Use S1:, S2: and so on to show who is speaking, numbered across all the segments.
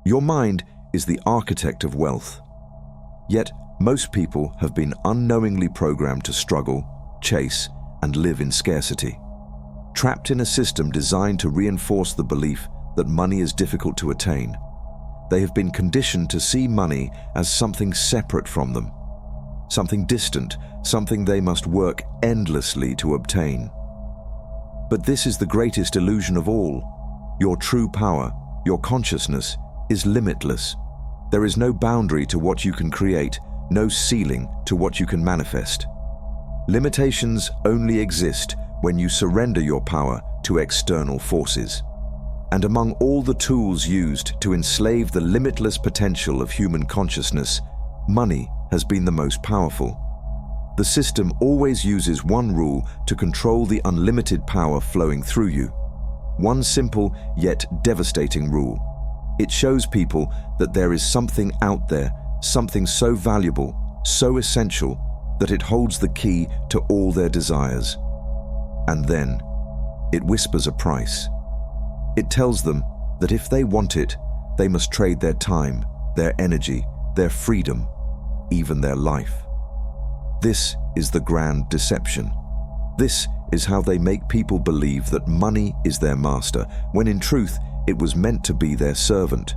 S1: Your mind is the architect of wealth. Yet, most people have been unknowingly programmed to struggle, chase, and live in scarcity. Trapped in a system designed to reinforce the belief that money is difficult to attain, they have been conditioned to see money as something separate from them, something distant, something they must work endlessly to obtain. But this is the greatest illusion of all. Your true power, your consciousness, is limitless. There is no boundary to what you can create, no ceiling to what you can manifest. Limitations only exist when you surrender your power to external forces. And among all the tools used to enslave the limitless potential of human consciousness, money has been the most powerful. The system always uses one rule to control the unlimited power flowing through you. One simple yet devastating rule. It shows people that there is something out there, something so valuable, so essential, that it holds the key to all their desires. And then, it whispers a price. It tells them that if they want it, they must trade their time, their energy, their freedom, even their life. This is the grand deception. This is how they make people believe that money is their master, when in truth, it was meant to be their servant.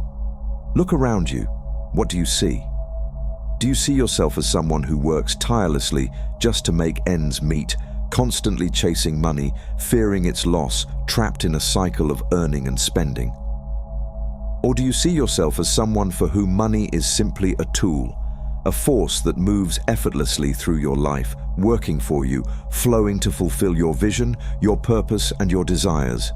S1: Look around you. What do you see? Do you see yourself as someone who works tirelessly just to make ends meet, constantly chasing money, fearing its loss, trapped in a cycle of earning and spending? Or do you see yourself as someone for whom money is simply a tool, a force that moves effortlessly through your life, working for you, flowing to fulfill your vision, your purpose, and your desires?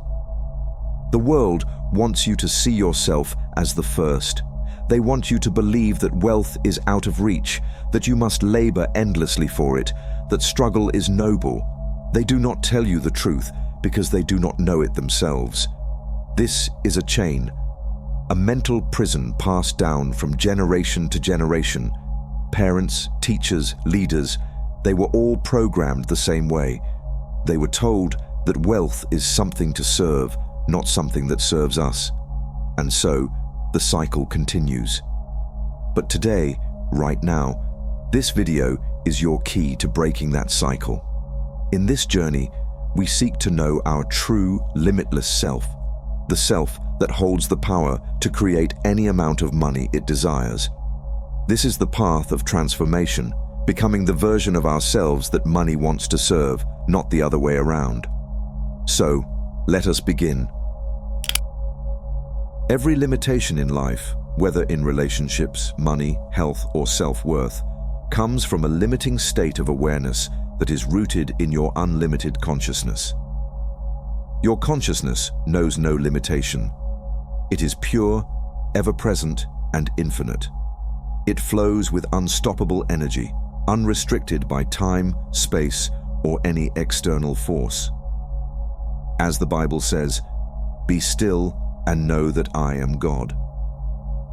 S1: The world wants you to see yourself as the first. They want you to believe that wealth is out of reach, that you must labor endlessly for it, that struggle is noble. They do not tell you the truth because they do not know it themselves. This is a chain, a mental prison passed down from generation to generation. Parents, teachers, leaders, they were all programmed the same way. They were told that wealth is something to serve, not something that serves us. And so, the cycle continues. But today, right now, this video is your key to breaking that cycle. In this journey, we seek to know our true, limitless self, the self that holds the power to create any amount of money it desires. This is the path of transformation, becoming the version of ourselves that money wants to serve, not the other way around. So, let us begin. Every limitation in life, whether in relationships, money, health, or self-worth, comes from a limiting state of awareness that is rooted in your unlimited consciousness. Your consciousness knows no limitation. It is pure, ever-present, and infinite. It flows with unstoppable energy, unrestricted by time, space, or any external force. As the Bible says, "Be still and know that I am God."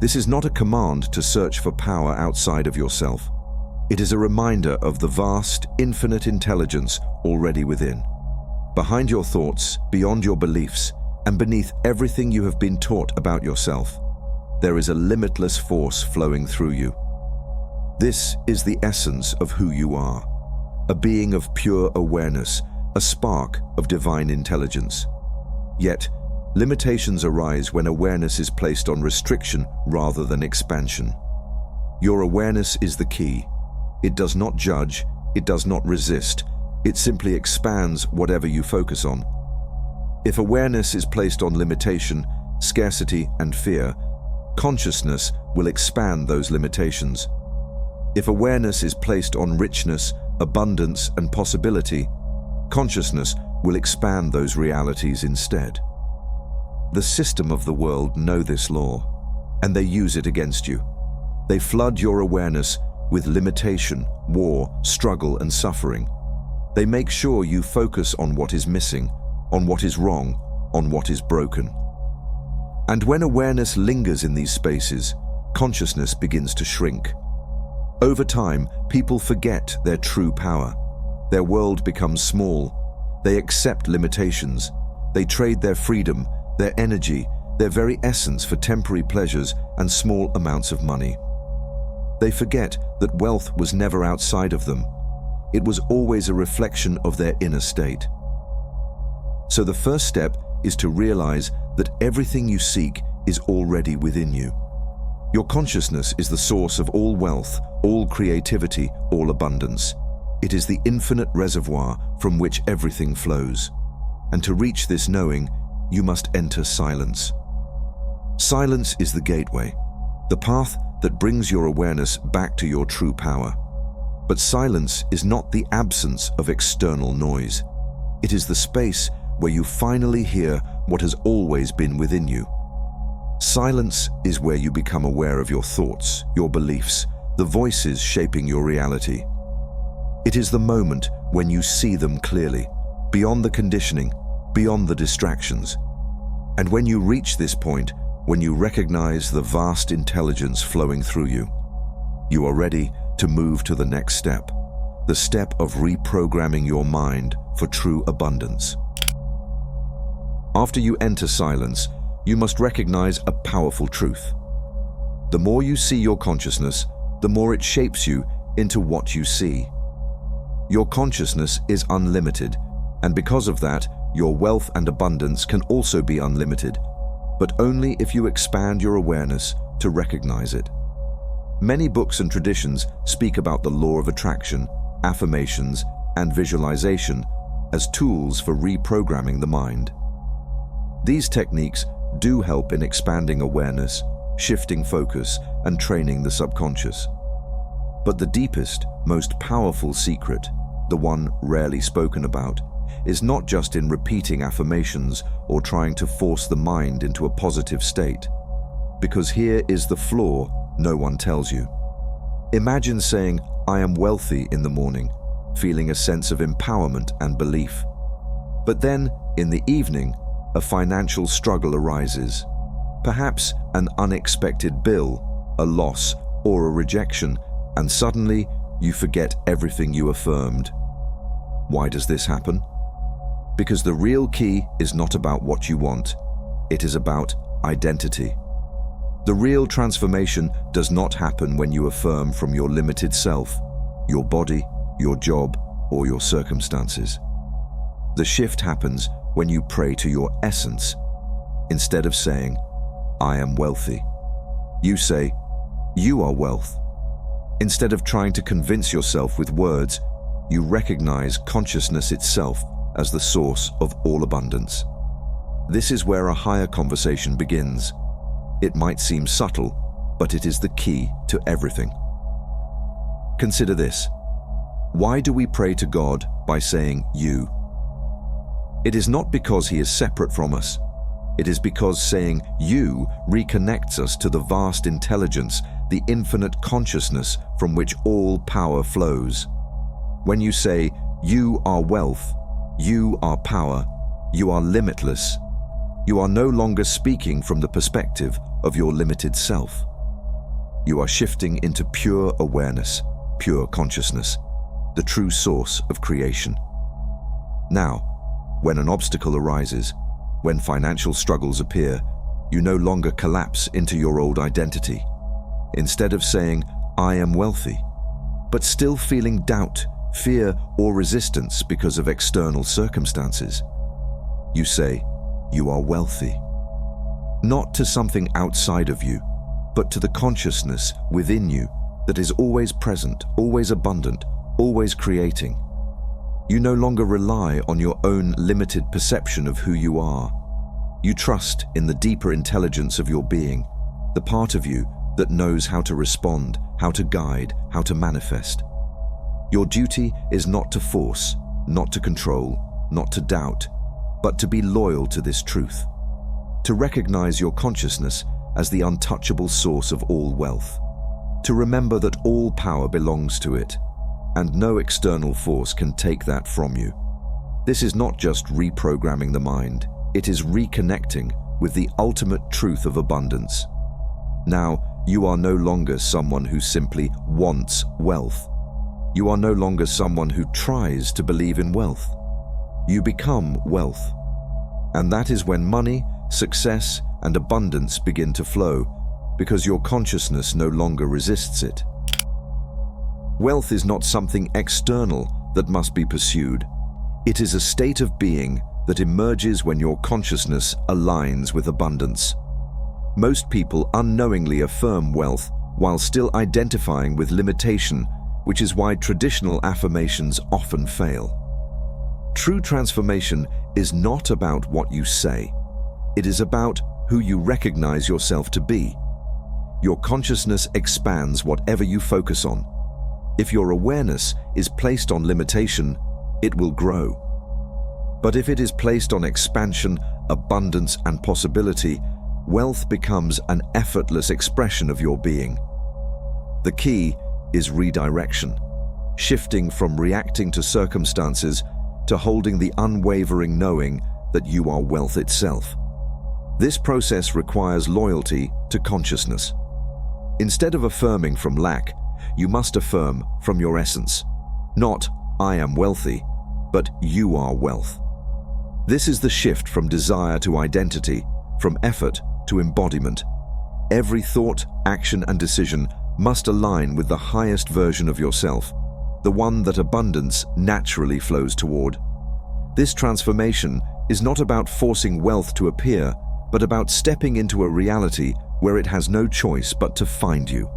S1: This is not a command to search for power outside of yourself. It is a reminder of the vast, infinite intelligence already within. Behind your thoughts, beyond your beliefs, and beneath everything you have been taught about yourself, there is a limitless force flowing through you. This is the essence of who you are, a being of pure awareness, a spark of divine intelligence. Yet, limitations arise when awareness is placed on restriction rather than expansion. Your awareness is the key. It does not judge, it does not resist, it simply expands whatever you focus on. If awareness is placed on limitation, scarcity, and fear, consciousness will expand those limitations. If awareness is placed on richness, abundance, and possibility, consciousness will expand those realities instead. The system of the world know this law, and they use it against you. They flood your awareness with limitation, war, struggle, and suffering. They make sure you focus on what is missing, on what is wrong, on what is broken. And when awareness lingers in these spaces, consciousness begins to shrink. Over time, people forget their true power. Their world becomes small. They accept limitations. They trade their freedom, their energy, their very essence for temporary pleasures and small amounts of money. They forget that wealth was never outside of them. It was always a reflection of their inner state. So the first step is to realize that everything you seek is already within you. Your consciousness is the source of all wealth, all creativity, all abundance. It is the infinite reservoir from which everything flows. And to reach this knowing, you must enter silence. Silence is the gateway, the path that brings your awareness back to your true power. But silence is not the absence of external noise. It is the space where you finally hear what has always been within you. Silence is where you become aware of your thoughts, your beliefs, the voices shaping your reality. It is the moment when you see them clearly, beyond the conditioning, beyond the distractions. And when you reach this point, when you recognize the vast intelligence flowing through you, you are ready to move to the next step, the step of reprogramming your mind for true abundance. After you enter silence, you must recognize a powerful truth. The more you see your consciousness, the more it shapes you into what you see. Your consciousness is unlimited, and because of that, your wealth and abundance can also be unlimited, but only if you expand your awareness to recognize it. Many books and traditions speak about the law of attraction, affirmations, and visualization as tools for reprogramming the mind. These techniques do help in expanding awareness, shifting focus, and training the subconscious. But the deepest, most powerful secret, the one rarely spoken about, is not just in repeating affirmations or trying to force the mind into a positive state. Because here is the flaw no one tells you. Imagine saying, "I am wealthy" in the morning, feeling a sense of empowerment and belief. But then, in the evening, a financial struggle arises. Perhaps an unexpected bill, a loss, or a rejection, and suddenly you forget everything you affirmed. Why does this happen? Because the real key is not about what you want. It is about identity. The real transformation does not happen when you affirm from your limited self, your body, your job, or your circumstances. The shift happens when you pray to your essence. Instead of saying, "I am wealthy," you say, "You are wealth." Instead of trying to convince yourself with words, you recognize consciousness itself as the source of all abundance. This is where a higher conversation begins. It might seem subtle, but it is the key to everything. Consider this. Why do we pray to God by saying "you"? It is not because He is separate from us. It is because saying "you" reconnects us to the vast intelligence, the infinite consciousness from which all power flows. When you say, "You are wealth," "You are power," "You are limitless," you are no longer speaking from the perspective of your limited self. You are shifting into pure awareness, pure consciousness, the true source of creation. Now, when an obstacle arises, when financial struggles appear, you no longer collapse into your old identity. Instead of saying, "I am wealthy," but still feeling doubt, fear, or resistance because of external circumstances, you say, "You are wealthy." Not to something outside of you, but to the consciousness within you that is always present, always abundant, always creating. You no longer rely on your own limited perception of who you are. You trust in the deeper intelligence of your being, the part of you that knows how to respond, how to guide, how to manifest. Your duty is not to force, not to control, not to doubt, but to be loyal to this truth, to recognize your consciousness as the untouchable source of all wealth, to remember that all power belongs to it, and no external force can take that from you. This is not just reprogramming the mind, it is reconnecting with the ultimate truth of abundance. Now, you are no longer someone who simply wants wealth. You are no longer someone who tries to believe in wealth. You become wealth. And that is when money, success, and abundance begin to flow because your consciousness no longer resists it. Wealth is not something external that must be pursued. It is a state of being that emerges when your consciousness aligns with abundance. Most people unknowingly affirm wealth while still identifying with limitation, which is why traditional affirmations often fail. True transformation is not about what you say. It is about who you recognize yourself to be. Your consciousness expands whatever you focus on. If your awareness is placed on limitation, it will grow. But if it is placed on expansion, abundance, and possibility, wealth becomes an effortless expression of your being. The key is redirection, shifting from reacting to circumstances to holding the unwavering knowing that you are wealth itself. This process requires loyalty to consciousness. Instead of affirming from lack, you must affirm from your essence. Not, I am wealthy, but you are wealth. This is the shift from desire to identity, from effort to embodiment. Every thought, action, and decision must align with the highest version of yourself, the one that abundance naturally flows toward. This transformation is not about forcing wealth to appear, but about stepping into a reality where it has no choice but to find you.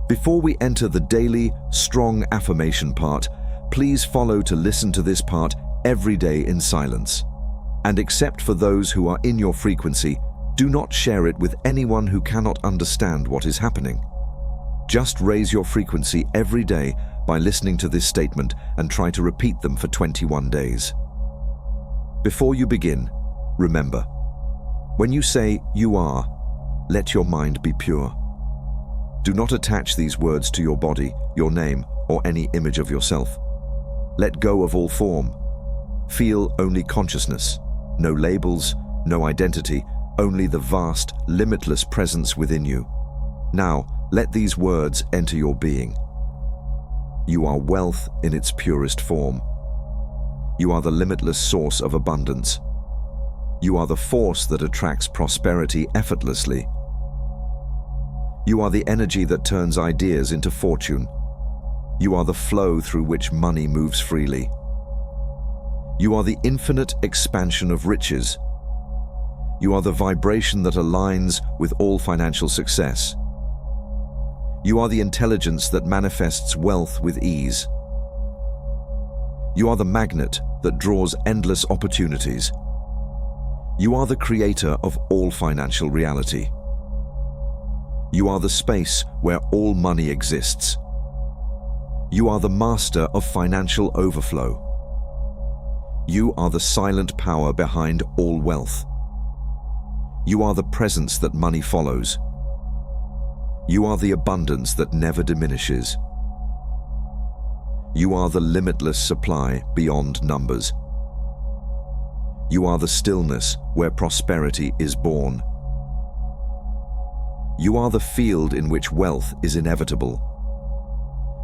S1: Before we enter the daily, strong affirmation part, please follow to listen to this part every day in silence. And except for those who are in your frequency, do not share it with anyone who cannot understand what is happening. Just raise your frequency every day by listening to this statement and try to repeat them for 21 days. Before you begin, remember, when you say you are, let your mind be pure. Do not attach these words to your body, your name, or any image of yourself. Let go of all form. Feel only consciousness, no labels, no identity, only the vast, limitless presence within you. Now, let these words enter your being. You are wealth in its purest form. You are the limitless source of abundance. You are the force that attracts prosperity effortlessly. You are the energy that turns ideas into fortune. You are the flow through which money moves freely. You are the infinite expansion of riches. You are the vibration that aligns with all financial success. You are the intelligence that manifests wealth with ease. You are the magnet that draws endless opportunities. You are the creator of all financial reality. You are the space where all money exists. You are the master of financial overflow. You are the silent power behind all wealth. You are the presence that money follows. You are the abundance that never diminishes. You are the limitless supply beyond numbers. You are the stillness where prosperity is born. You are the field in which wealth is inevitable.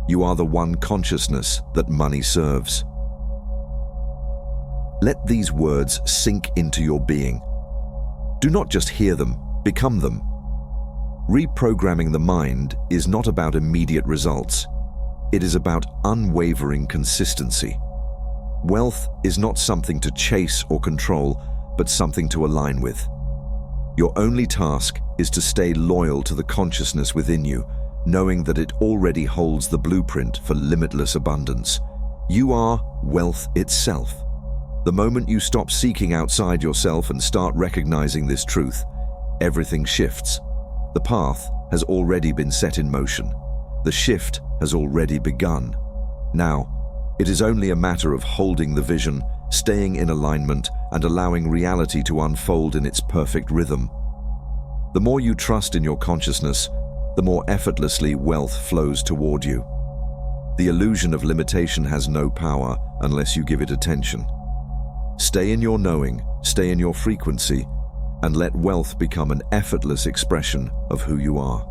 S1: You are the one consciousness that money serves. Let these words sink into your being. Do not just hear them, become them. Reprogramming the mind is not about immediate results. It is about unwavering consistency. Wealth is not something to chase or control, but something to align with. Your only task is to stay loyal to the consciousness within you, knowing that it already holds the blueprint for limitless abundance. You are wealth itself. The moment you stop seeking outside yourself and start recognizing this truth, everything shifts. The path has already been set in motion. The shift has already begun. Now, it is only a matter of holding the vision, staying in alignment, and allowing reality to unfold in its perfect rhythm. The more you trust in your consciousness, the more effortlessly wealth flows toward you. The illusion of limitation has no power unless you give it attention. Stay in your knowing, stay in your frequency, and let wealth become an effortless expression of who you are.